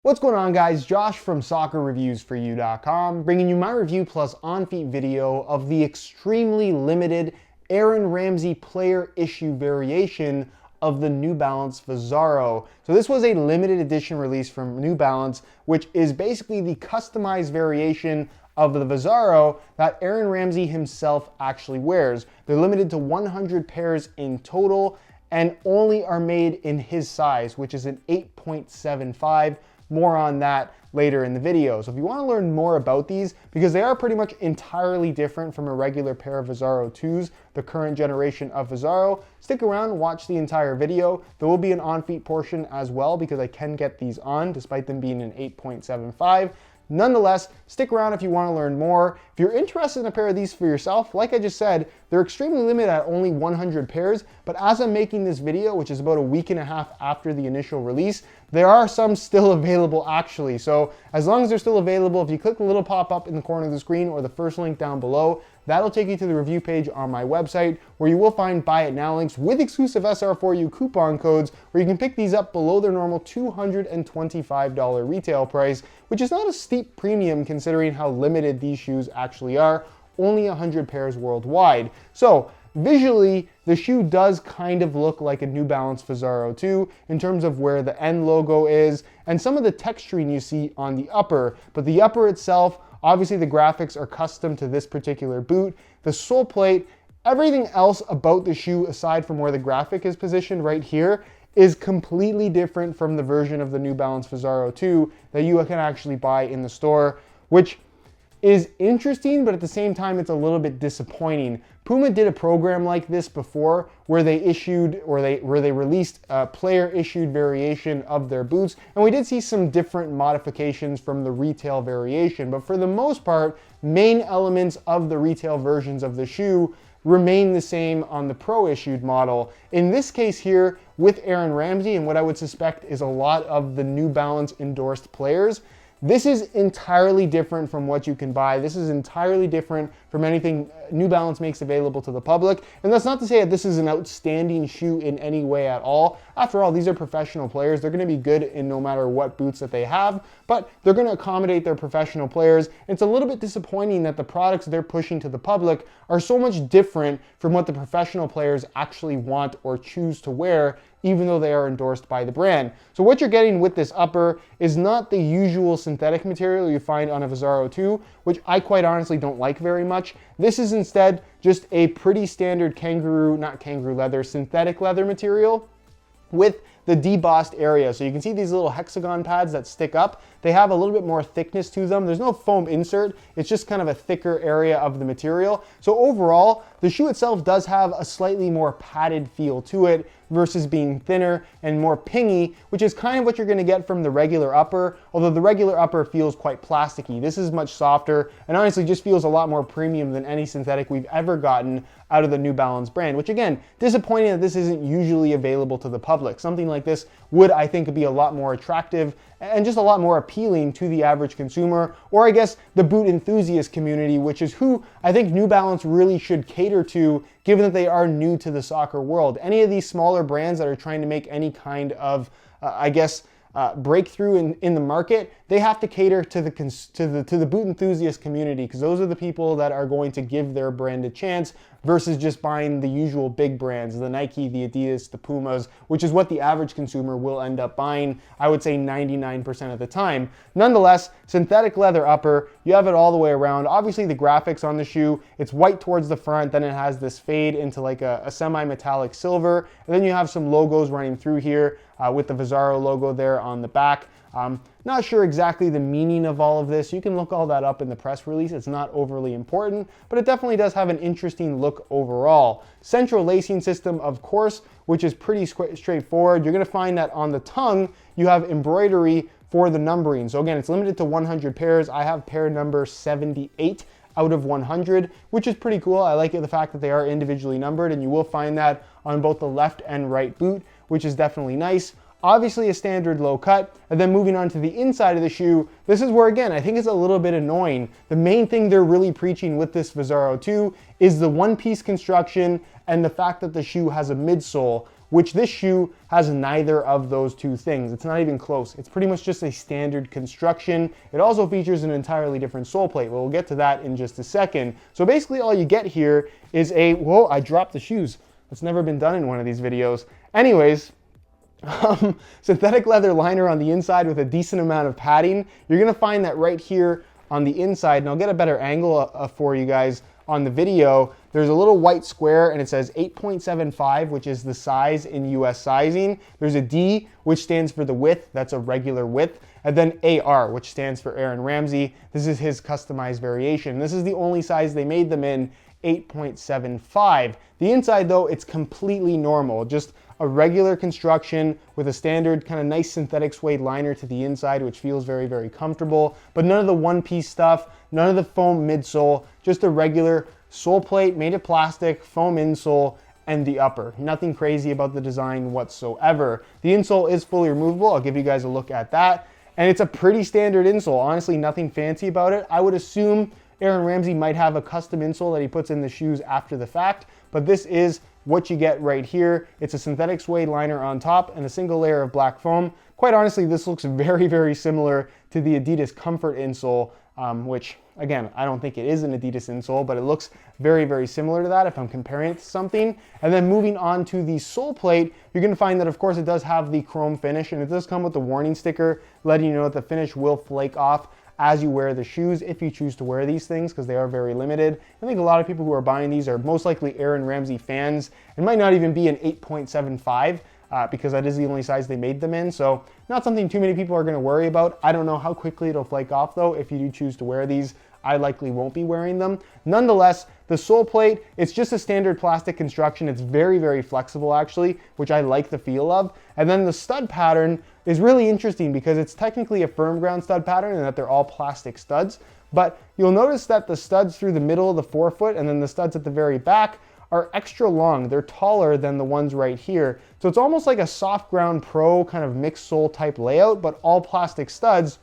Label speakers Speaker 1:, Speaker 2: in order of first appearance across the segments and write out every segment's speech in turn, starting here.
Speaker 1: What's going on, guys? Josh from soccerreviewsforyou.com, bringing you my review plus on-feet video of the extremely limited Aaron Ramsey player issue variation of the New Balance Visaro. So this was a limited edition release from New Balance, which is basically the customized variation of the Visaro that Aaron Ramsey himself actually wears. They're limited to 100 pairs in total and only are made in his size, which is an 8.75. More on that later in the video. So if you want to learn more about these, because they are pretty much entirely different from a regular pair of Visaro 2s, the current generation of Visaro, stick around, watch the entire video. There will be an on-feet portion as well because I can get these on despite them being an 8.75. Nonetheless, stick around if you want to learn more. If you're interested in a pair of these for yourself, like I just said, they're extremely limited at only 100 pairs, but as I'm making this video, which is about a week and a half after the initial release, there are some still available actually. So as long as they're still available, if you click the little pop-up in the corner of the screen or the first link down below, that'll take you to the review page on my website where you will find buy it now links with exclusive SR4U coupon codes where you can pick these up below their normal $225 retail price, which is not a steep premium considering how limited these shoes actually are, only 100 pairs worldwide. So visually, the shoe does kind of look like a New Balance Visaro 2 in terms of where the N logo is and some of the texturing you see on the upper, but the upper itself, obviously the graphics are custom to this particular boot. The sole plate, everything else about the shoe aside from where the graphic is positioned right here is completely different from the version of the New Balance Visaro 2 that you can actually buy in the store, which is interesting, but at the same time, it's a little bit disappointing. Puma did a program like this before where they released a player issued variation of their boots. And we did see some different modifications from the retail variation, but for the most part, main elements of the retail versions of the shoe remain the same on the pro issued model. In this case here with Aaron Ramsey and what I would suspect is a lot of the New Balance endorsed players, this is entirely different from what you can buy. This is entirely different from anything New Balance makes available to the public. And that's not to say that this is an outstanding shoe in any way at all. After all, these are professional players. They're going to be good in no matter what boots that they have, but they're going to accommodate their professional players. It's a little bit disappointing that the products they're pushing to the public are so much different from what the professional players actually want or choose to wear, even though they are endorsed by the brand. So what you're getting with this upper is not the usual synthetic material you find on a Visaro 2, which I quite honestly don't like very much. This is instead just a pretty standard synthetic leather material with the debossed area. So you can see these little hexagon pads that stick up. They have a little bit more thickness to them. There's no foam insert. It's just kind of a thicker area of the material. So overall, the shoe itself does have a slightly more padded feel to it versus being thinner and more pingy, which is kind of what you're going to get from the regular upper, although the regular upper feels quite plasticky. This is much softer and honestly just feels a lot more premium than any synthetic we've ever gotten out of the New Balance brand, which again, disappointing that this isn't usually available to the public. Something like this would, I think, be a lot more attractive and just a lot more appealing to the average consumer, or I guess the boot enthusiast community, which is who I think New Balance really should cater to, given that they are new to the soccer world. Any of these smaller brands that are trying to make any kind of, breakthrough in the market, they have to cater to the boot enthusiast community, because those are the people that are going to give their brand a chance versus just buying the usual big brands, the Nike, the Adidas, the Pumas, which is what the average consumer will end up buying, I would say 99% of the time. Nonetheless, synthetic leather upper, you have it all the way around. Obviously the graphics on the shoe, it's white towards the front, then it has this fade into like a semi-metallic silver, and then you have some logos running through here with the Visaro logo there on the back. Not sure exactly the meaning of all of this. You can look all that up in the press release. It's not overly important, but it definitely does have an interesting look overall. Central lacing system, of course, which is pretty straightforward. You're going to find that on the tongue, you have embroidery for the numbering. So again, it's limited to 100 pairs. I have pair number 78 out of 100, which is pretty cool. I like the fact that they are individually numbered, and you will find that on both the left and right boot, which is definitely nice. Obviously a standard low cut, and then moving on to the inside of the shoe, this is where again, I think it's a little bit annoying. The main thing they're really preaching with this Visaro 2 is the one-piece construction and the fact that the shoe has a midsole, which this shoe has neither of those two things. It's not even close. It's pretty much just a standard construction. It also features an entirely different sole plate. Well, we'll get to that in just a second. So basically all you get here is a, whoa, I dropped the shoes. That's never been done in one of these videos. Anyways, synthetic leather liner on the inside with a decent amount of padding. You're gonna find that right here on the inside, and I'll get a better angle for you guys on the video. There's a little white square and it says 8.75, which is the size in US sizing. There's a D, which stands for the width. That's a regular width. And then AR, which stands for Aaron Ramsey. This is his customized variation. This is the only size they made them in, 8.75. The inside though, it's completely normal. Just a regular construction with a standard kind of nice synthetic suede liner to the inside, which feels very, very comfortable. But none of the one-piece stuff, none of the foam midsole, just a regular sole plate made of plastic, foam insole, and the upper. Nothing crazy about the design whatsoever. The insole is fully removable. I'll give you guys a look at that. And it's a pretty standard insole. Honestly, nothing fancy about it. I would assume Aaron Ramsey might have a custom insole that he puts in the shoes after the fact, but this is what you get right here. It's a synthetic suede liner on top and a single layer of black foam. Quite honestly, this looks very, very similar to the Adidas Comfort insole, which again, I don't think it is an Adidas insole, but it looks very, very similar to that if I'm comparing it to something. And then moving on to the sole plate, you're gonna find that of course it does have the chrome finish, and it does come with the warning sticker letting you know that the finish will flake off as you wear the shoes, if you choose to wear these things, because they are very limited. I think a lot of people who are buying these are most likely Aaron Ramsey fans. It might not even be an 8.75 because that is the only size they made them in. So not something too many people are gonna worry about. I don't know how quickly it'll flake off though if you do choose to wear these. I likely won't be wearing them. Nonetheless, the sole plate, it's just a standard plastic construction. It's very, very flexible actually, which I like the feel of. And then the stud pattern is really interesting because it's technically a firm ground stud pattern and that they're all plastic studs. But you'll notice that the studs through the middle of the forefoot and then the studs at the very back are extra long. They're taller than the ones right here. So it's almost like a soft ground pro kind of mixed sole type layout, but all plastic studs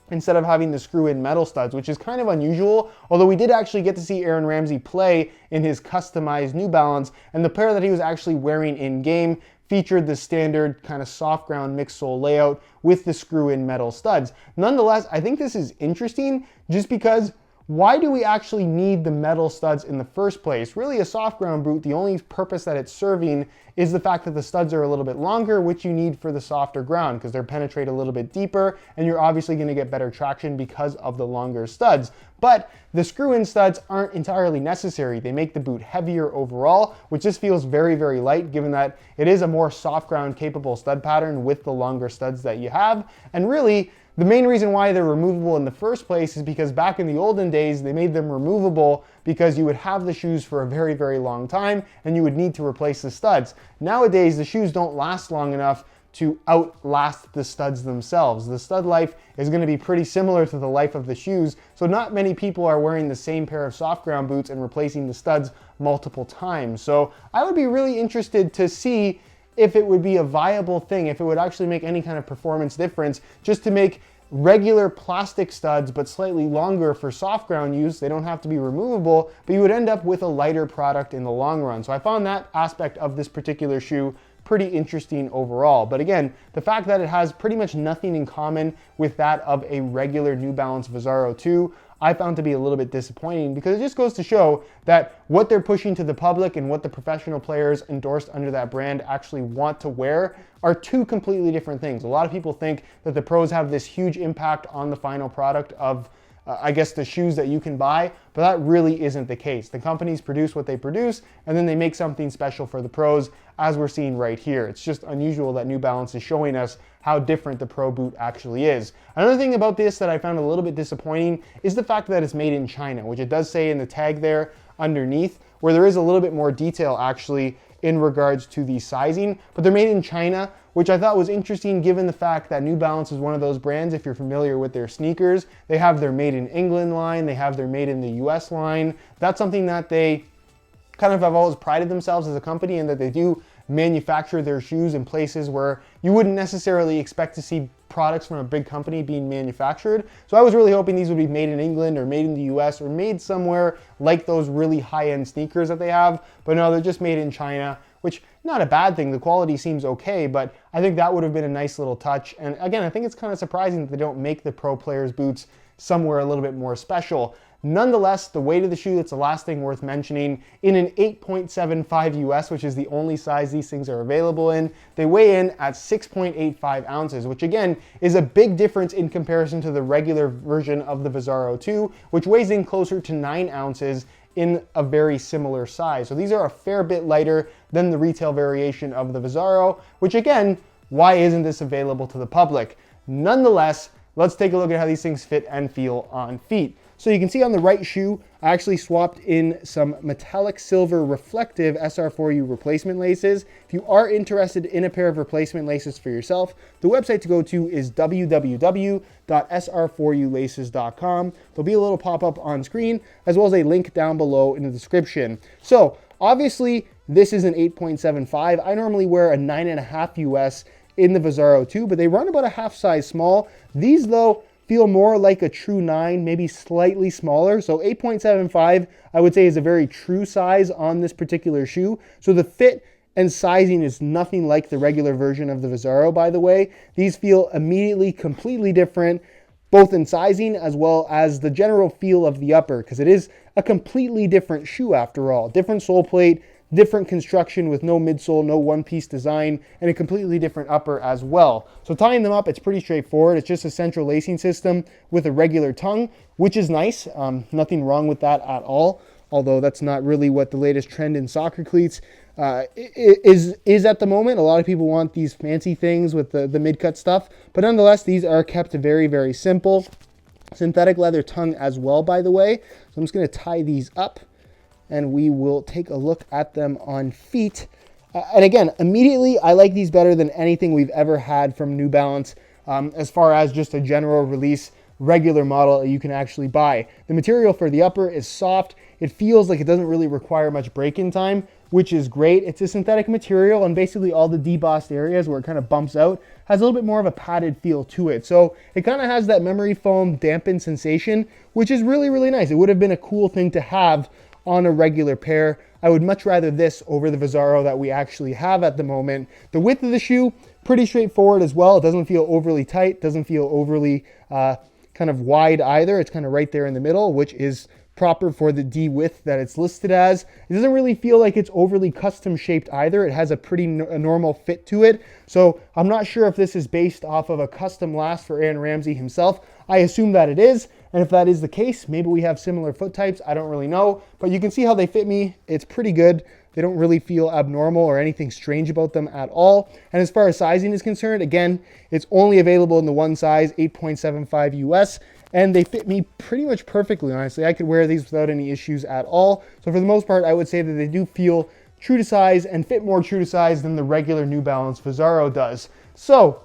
Speaker 1: instead of having the screw-in metal studs, which is kind of unusual, although we did actually get to see Aaron Ramsey play in his customized New Balance, and the pair that he was actually wearing in-game featured the standard kind of soft ground mixed sole layout with the screw-in metal studs. Nonetheless, I think this is interesting just because why do we actually need the metal studs in the first place? Really, a soft ground boot, the only purpose that it's serving is the fact that the studs are a little bit longer, which you need for the softer ground because they're penetrate a little bit deeper and you're obviously going to get better traction because of the longer studs. But the screw-in studs aren't entirely necessary. They make the boot heavier overall, which just feels very, very light given that it is a more soft ground capable stud pattern with the longer studs that you have. And really, the main reason why they're removable in the first place is because back in the olden days, they made them removable because you would have the shoes for a very, very long time and you would need to replace the studs. Nowadays, the shoes don't last long enough to outlast the studs themselves. The stud life is going to be pretty similar to the life of the shoes, so not many people are wearing the same pair of soft ground boots and replacing the studs multiple times. So I would be really interested to see if it would be a viable thing, if it would actually make any kind of performance difference, just to make regular plastic studs but slightly longer for soft ground use. They don't have to be removable, but you would end up with a lighter product in the long run. So I found that aspect of this particular shoe pretty interesting overall. But again, the fact that it has pretty much nothing in common with that of a regular New Balance Visaro 2, I found to be a little bit disappointing because it just goes to show that what they're pushing to the public and what the professional players endorsed under that brand actually want to wear are two completely different things. A lot of people think that the pros have this huge impact on the final product of I guess the shoes that you can buy, but that really isn't the case. The companies produce what they produce and then they make something special for the pros, as we're seeing right here. It's just unusual that New Balance is showing us how different the pro boot actually is. Another thing about this that I found a little bit disappointing is the fact that it's made in China, which it does say in the tag there underneath, where there is a little bit more detail actually in regards to the sizing, but they're made in China, which I thought was interesting given the fact that New Balance is one of those brands, if you're familiar with their sneakers, they have their Made in England line, they have their Made in the US line. That's something that they kind of have always prided themselves as a company in, that they do manufacture their shoes in places where you wouldn't necessarily expect to see products from a big company being manufactured. So I was really hoping these would be made in England or made in the US or made somewhere like those really high-end sneakers that they have. But no, they're just made in China, which not a bad thing. The quality seems okay, but I think that would have been a nice little touch. And again, I think it's kind of surprising that they don't make the pro players boots somewhere a little bit more special. Nonetheless, the weight of the shoe, that's the last thing worth mentioning. In an 8.75 US, which is the only size these things are available in, they weigh in at 6.85 ounces, which again is a big difference in comparison to the regular version of the Visaro 2, which weighs in closer to 9 ounces in a very similar size. So these are a fair bit lighter than the retail variation of the Visaro, which again, why isn't this available to the public? Nonetheless, let's take a look at how these things fit and feel on feet. So you can see on the right shoe, I actually swapped in some metallic silver reflective SR4U replacement laces. If you are interested in a pair of replacement laces for yourself, the website to go to is www.sr4ulaces.com. There'll be a little pop-up on screen, as well as a link down below in the description. So obviously, this is an 8.75. I normally wear a 9.5 US in the Visaro 2, but they run about a half size small. These though, feel more like a true 9, maybe slightly smaller. So 8.75, I would say, is a very true size on this particular shoe. So the fit and sizing is nothing like the regular version of the Visaro, by the way. These feel immediately completely different, both in sizing as well as the general feel of the upper, because it is a completely different shoe after all. Different sole plate, different construction with no midsole, no one-piece design, and a completely different upper as well. So tying them up, it's pretty straightforward. It's just a central lacing system with a regular tongue, which is nice. Nothing wrong with that at all, although that's not really what the latest trend in soccer cleats is at the moment. A lot of people want these fancy things with the mid-cut stuff, but nonetheless, these are kept very, very simple. Synthetic leather tongue as well, by the way. So I'm just gonna tie these up, and we will take a look at them on feet. And again, immediately, I like these better than anything we've ever had from New Balance as far as just a general release regular model that you can actually buy. The material for the upper is soft. It feels like it doesn't really require much break-in time, which is great. It's a synthetic material, and basically all the debossed areas where it kind of bumps out has a little bit more of a padded feel to it. So it kind of has that memory foam dampened sensation, which is really, really nice. It would have been a cool thing to have on a regular pair. I would much rather this over the Visaro that we actually have at the moment. The width of the shoe, pretty straightforward as well. It doesn't feel overly tight, doesn't feel overly kind of wide either. It's kind of right there in the middle, which is proper for the D width that it's listed as. It doesn't really feel like it's overly custom shaped either. It has a pretty normal fit to it. So I'm not sure if this is based off of a custom last for Aaron Ramsey himself. I assume that it is. And if that is the case, maybe we have similar foot types. I don't really know, but you can see how they fit me. It's pretty good. They don't really feel abnormal or anything strange about them at all. And as far as sizing is concerned, again, it's only available in the one size, 8.75 US, and they fit me pretty much perfectly, honestly. I could wear these without any issues at all. So for the most part, I would say that they do feel true to size and fit more true to size than the regular New Balance Visaro does. So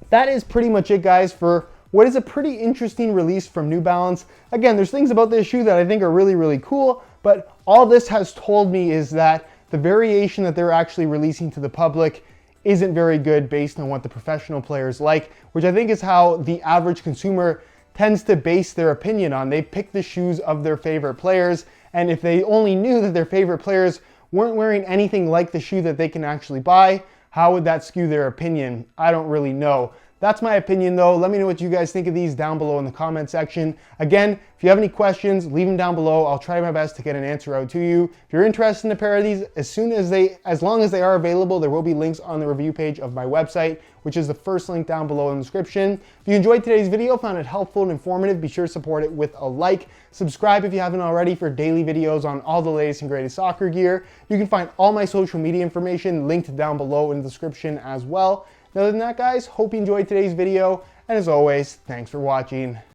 Speaker 1: that is pretty much it, guys, for what is a pretty interesting release from New Balance. Again, there's things about this shoe that I think are really, really cool, but all this has told me is that the variation that they're actually releasing to the public isn't very good based on what the professional players like, which I think is how the average consumer tends to base their opinion on. They pick the shoes of their favorite players, and if they only knew that their favorite players weren't wearing anything like the shoe that they can actually buy, how would that skew their opinion? I don't really know. That's my opinion though. Let me know what you guys think of these down below in the comment section. Again, if you have any questions, leave them down below. I'll try my best to get an answer out to you. If you're interested in a pair of these, as long as they are available, there will be links on the review page of my website, which is the first link down below in the description. If you enjoyed today's video, found it helpful and informative, be sure to support it with a like. Subscribe if you haven't already for daily videos on all the latest and greatest soccer gear. You can find all my social media information linked down below in the description as well. Other than that, guys, hope you enjoyed today's video, and as always, thanks for watching.